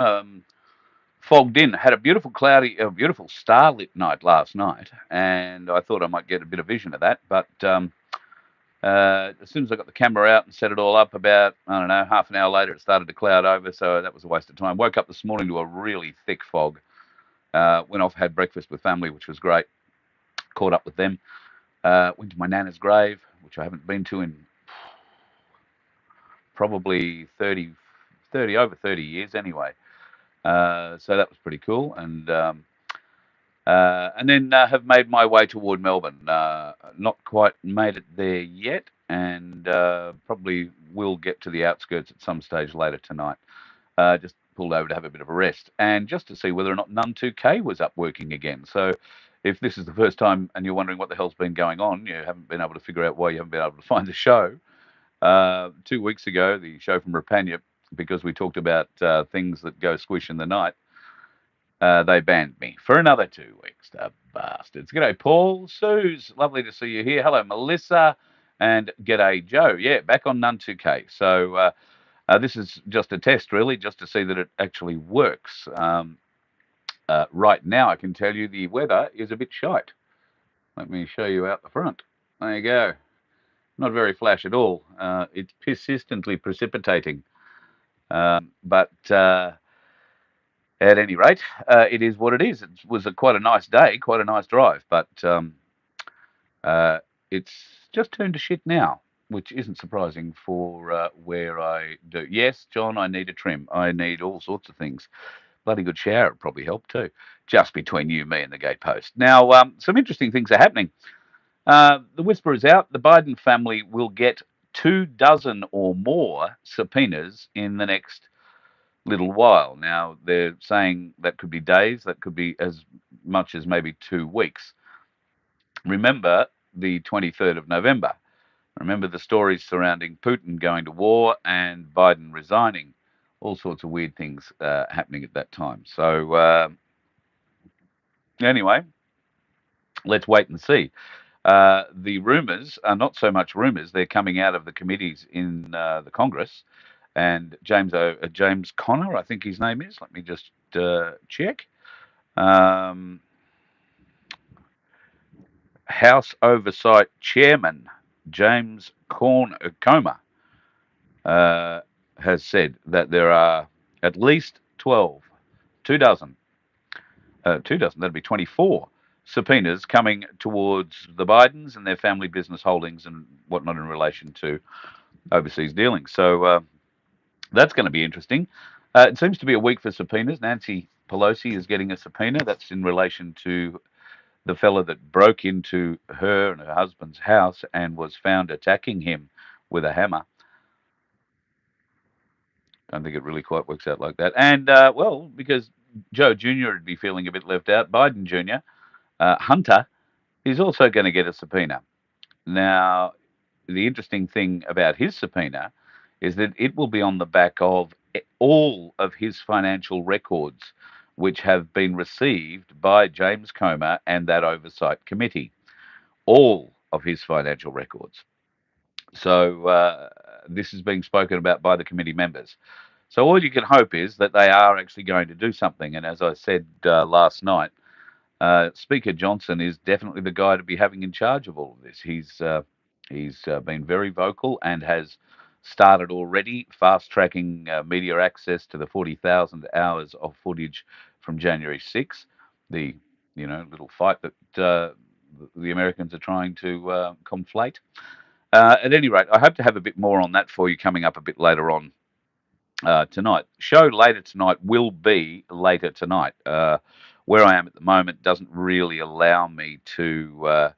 um, fogged in. Had a beautiful cloudy, a beautiful starlit night last night, and I thought I might get a bit of vision of that. But as soon as I got the camera out and set it all up, about, I don't know, half an hour later, it started to cloud over. So that was a waste of time. Woke up this morning to a really thick fog. Went off, had breakfast with family, which was great. Caught up with them. Went to my nana's grave, which I haven't been to in probably 30 over 30 years anyway. So that was pretty cool. And then have made my way toward Melbourne. Not quite made it there yet, and probably will get to the outskirts at some stage later tonight. Just pulled over to have a bit of a rest and just to see whether or not Nun 2K was up working again. So if this is the first time and you're wondering what the hell's been going on, you haven't been able to figure out why you haven't been able to find the show. 2 weeks ago, the show from Rapania, because we talked about things that go squish in the night, they banned me for another 2 weeks. The bastards. G'day, Paul. Suze, lovely to see you here. Hello, Melissa. And g'day, Joe. Yeah, back on Nun 2K. So this is just a test, really, just to see that it actually works. Right now, I can tell you the weather is a bit shite. Let me show you out the front. There you go. Not very flash at all. It's persistently precipitating. But at any rate, it is what it is. It was quite a nice day, quite a nice drive, but it's just turned to shit now, which isn't surprising for where I do. Yes, John, I need a trim. I need all sorts of things. Bloody good shower would probably help too, just between you, me, and the gatepost. Now, some interesting things are happening. The whisper is out. The Biden family will get 24 or more subpoenas in the next little while. Now, they're saying that could be days, that could be as much as maybe 2 weeks. Remember the 23rd of November. Remember the stories surrounding Putin going to war and Biden resigning. All sorts of weird things happening at that time. So, anyway, let's wait and see. The rumours are not so much rumours, they're coming out of the committees in the Congress. And James Connor, I think his name is. Let me just check. Um, House Oversight Chairman James Comer has said that there are at least 12, 24, that'd be 24 subpoenas coming towards the Bidens and their family business holdings and whatnot in relation to overseas dealings. So that's going to be interesting. It seems to be a week for subpoenas. Nancy Pelosi is getting a subpoena. That's in relation to the fella that broke into her and her husband's house and was found attacking him with a hammer. Don't think it really quite works out like that. And, well, because Joe Jr. would be feeling a bit left out, Biden Jr., Hunter, is also going to get a subpoena. Now, the interesting thing about his subpoena is that it will be on the back of all of his financial records, which have been received by James Comer and that oversight committee. All of his financial records. So this is being spoken about by the committee members. So all you can hope is that they are actually going to do something. And as I said last night, Speaker Johnson is definitely the guy to be having in charge of all of this. He's been very vocal and has started already fast tracking media access to the 40,000 hours of footage from January 6th, the little fight that the Americans are trying to conflate. At any rate, I hope to have a bit more on that for you coming up a bit later on tonight. Show later tonight will be later tonight. Where I am at the moment doesn't really allow me to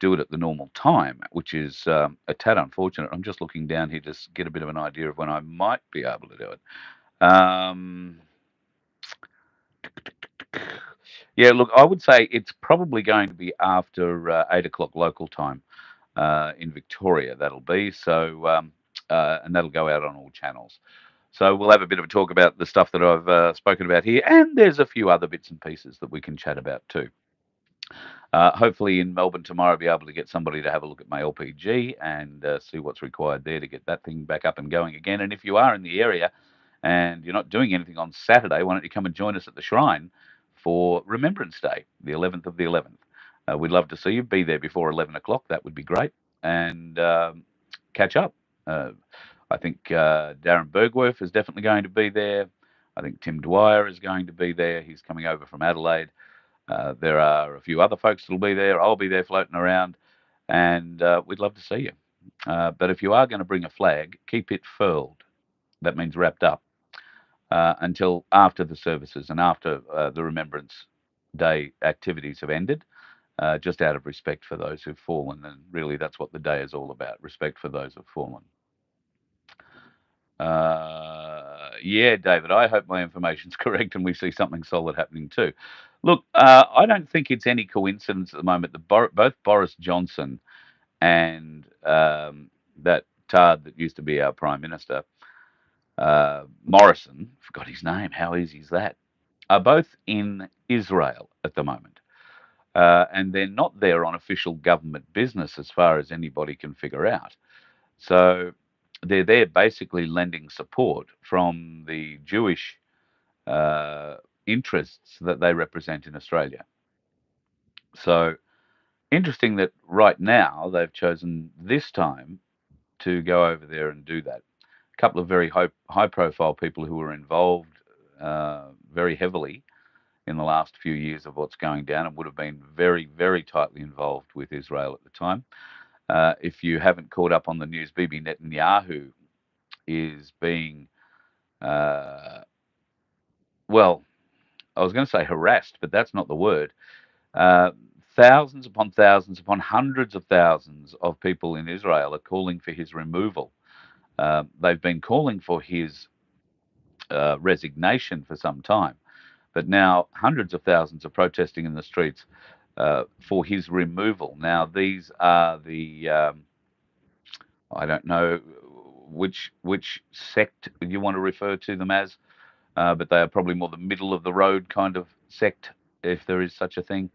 do it at the normal time, which is a tad unfortunate. I'm just looking down here to get a bit of an idea of when I might be able to do it. Yeah, look, I would say it's probably going to be after 8 o'clock local time in Victoria. That'll be so, and that'll go out on all channels. So we'll have a bit of a talk about the stuff that I've spoken about here, and there's a few other bits and pieces that we can chat about too. Hopefully in Melbourne tomorrow, I'll be able to get somebody to have a look at my LPG and see what's required there to get that thing back up and going again. And if you are in the area and you're not doing anything on Saturday, why don't you come and join us at the Shrine for Remembrance Day, the 11th of the 11th? We'd love to see you. Be there before 11 o'clock. That would be great. And catch up. Uh, I think Darren Bergworth is definitely going to be there. I think Tim Dwyer is going to be there. He's coming over from Adelaide. There are a few other folks that'll be there. I'll be there floating around, and we'd love to see you. But if you are going to bring a flag, keep it furled. That means wrapped up until after the services and after the Remembrance Day activities have ended, just out of respect for those who've fallen. And really, that's what the day is all about, respect for those who've fallen. Yeah, David, I hope my information's correct and we see something solid happening too. Look, I don't think it's any coincidence at the moment that both Boris Johnson and that tard that used to be our Prime Minister, Morrison, forgot his name, how easy is that, are both in Israel at the moment. And they're not there on official government business as far as anybody can figure out. So they're there basically lending support from the Jewish interests that they represent in Australia. So interesting that right now they've chosen this time to go over there and do that. A couple of very high profile people who were involved very heavily in the last few years of what's going down and would have been very, very tightly involved with Israel at the time. If you haven't caught up on the news, Bibi Netanyahu is being, well, I was going to say harassed, but that's not the word. Uh, thousands upon hundreds of thousands of people in Israel are calling for his removal. They've been calling for his resignation for some time, but now hundreds of thousands are protesting in the streets for his removal. Now, these are the I don't know which sect you want to refer to them as, but they are probably more the middle of the road kind of sect, if there is such a thing,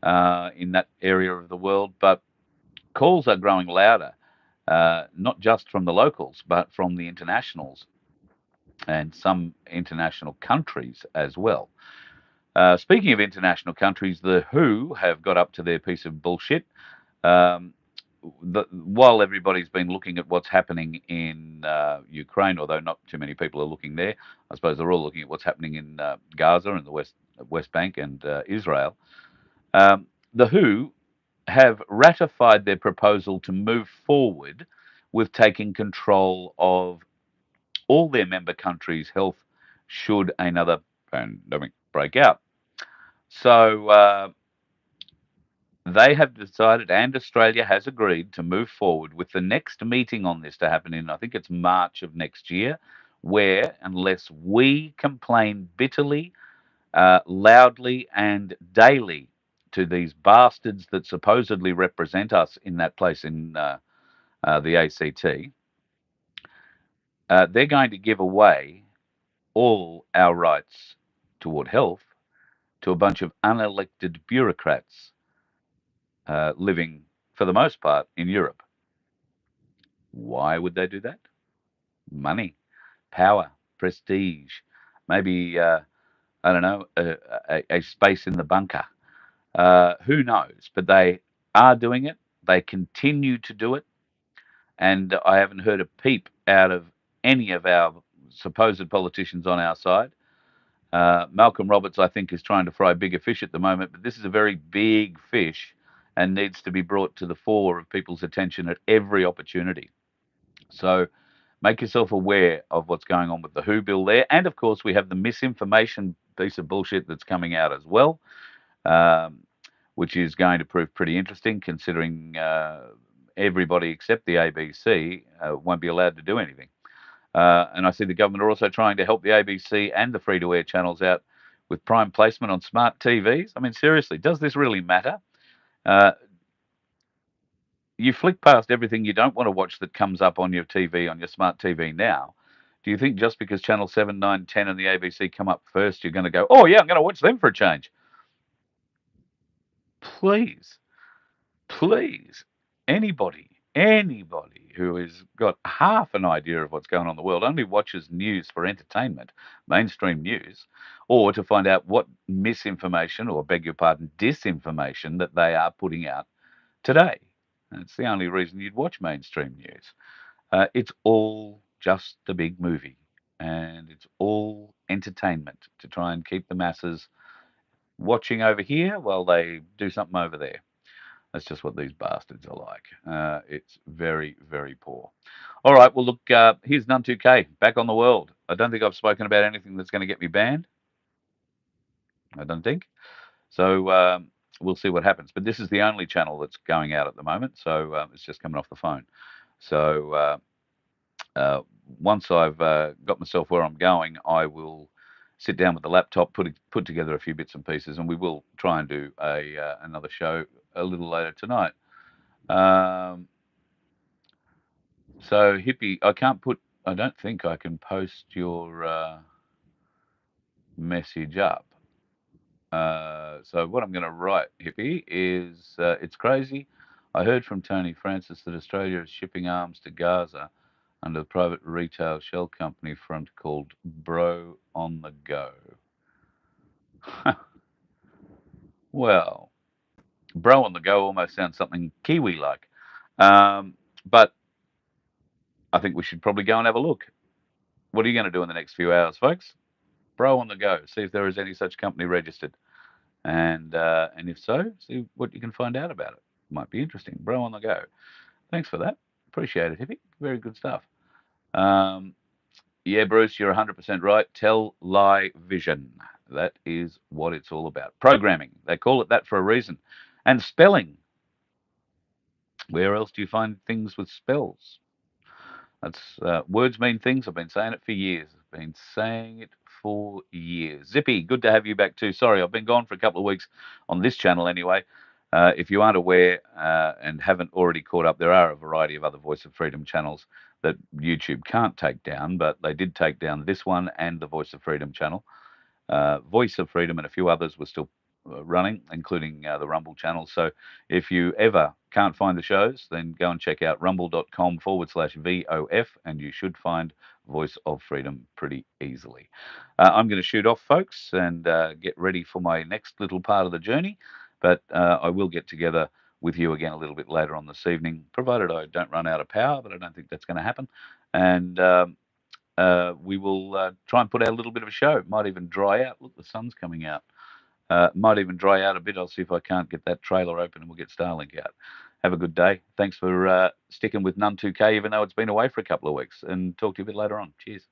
in that area of the world. But calls are growing louder, not just from the locals, but from the internationals and some international countries as well. Speaking of international countries, the WHO have got up to their piece of bullshit. Um, while everybody's been looking at what's happening in Ukraine, although not too many people are looking there, I suppose they're all looking at what's happening in Gaza and the West Bank and Israel. The WHO have ratified their proposal to move forward with taking control of all their member countries' health should another pandemic break out. So they have decided, and Australia has agreed, to move forward with the next meeting on this to happen in, I think it's March of next year, where, unless we complain bitterly, loudly, and daily to these bastards that supposedly represent us in that place in the ACT, they're going to give away all our rights toward health to a bunch of unelected bureaucrats living, for the most part, in Europe. Why would they do that? Money, power, prestige, maybe, I don't know, a space in the bunker. Who knows? But they are doing it. They continue to do it. And I haven't heard a peep out of any of our supposed politicians on our side. Malcolm Roberts, I think, is trying to fry bigger fish at the moment, but this is a very big fish and needs to be brought to the fore of people's attention at every opportunity. So make yourself aware of what's going on with the WHO bill there. And of course, we have the misinformation piece of bullshit that's coming out as well, which is going to prove pretty interesting considering everybody except the ABC won't be allowed to do anything. And I see the government are also trying to help the ABC and the free-to-air channels out with prime placement on smart TVs. I mean, seriously, does this really matter? You flick past everything you don't want to watch that comes up on your TV, on your smart TV now. Do you think just because Channel 7, 9, 10 and the ABC come up first, you're going to go, oh, yeah, I'm going to watch them for a change? Please, please, anybody Anybody who has got half an idea of what's going on in the world only watches news for entertainment, mainstream news, or to find out what misinformation, or beg your pardon, disinformation that they are putting out today. That's the only reason you'd watch mainstream news. It's all just a big movie, and it's all entertainment to try and keep the masses watching over here while they do something over there. That's just what these bastards are like. It's very, very poor. All right, well, look, here's None 2K, back on the world. I don't think I've spoken about anything that's going to get me banned. I don't think. So we'll see what happens. But this is the only channel that's going out at the moment, so it's just coming off the phone. So once I've got myself where I'm going, I will sit down with the laptop, put together a few bits and pieces, and we will try and do another show a little later tonight. So Hippie, I don't think I can post your message up. So what I'm going to write, Hippie, is it's crazy. I heard from Tony Francis that Australia is shipping arms to Gaza under the private retail shell company front called Bro on the Go. Well, Bro on the Go almost sounds something Kiwi like. But I think we should probably go and have a look. What are you going to do in the next few hours, folks? Bro on the Go. See if there is any such company registered. And if so, see what you can find out about it. Might be interesting. Bro on the Go. Thanks for that. Appreciate it, Hippie. Very good stuff. Yeah, Bruce, you're 100% right. Tell, lie, vision. That is what it's all about. Programming. They call it that for a reason. And spelling. Where else do you find things with spells? That's words mean things. I've been saying it for years. I've been saying it for years. Zippy, good to have you back too. Sorry, I've been gone for a couple of weeks on this channel anyway. If you aren't aware and haven't already caught up, there are a variety of other Voice of Freedom channels that YouTube can't take down, but they did take down this one and the Voice of Freedom channel. Voice of Freedom and a few others were still running, including the Rumble channel. So if you ever can't find the shows, then go and check out rumble.com/VOF, and you should find Voice of Freedom pretty easily. I'm going to shoot off, folks, and get ready for my next little part of the journey. But I will get together with you again a little bit later on this evening, provided I don't run out of power, but I don't think that's going to happen. And we will try and put out a little bit of a show. Might even dry out. Look, the sun's coming out. Might even dry out a bit. I'll see if I can't get that trailer open and we'll get Starlink out. Have a good day. Thanks for sticking with None 2K, even though it's been away for a couple of weeks. And talk to you a bit later on. Cheers.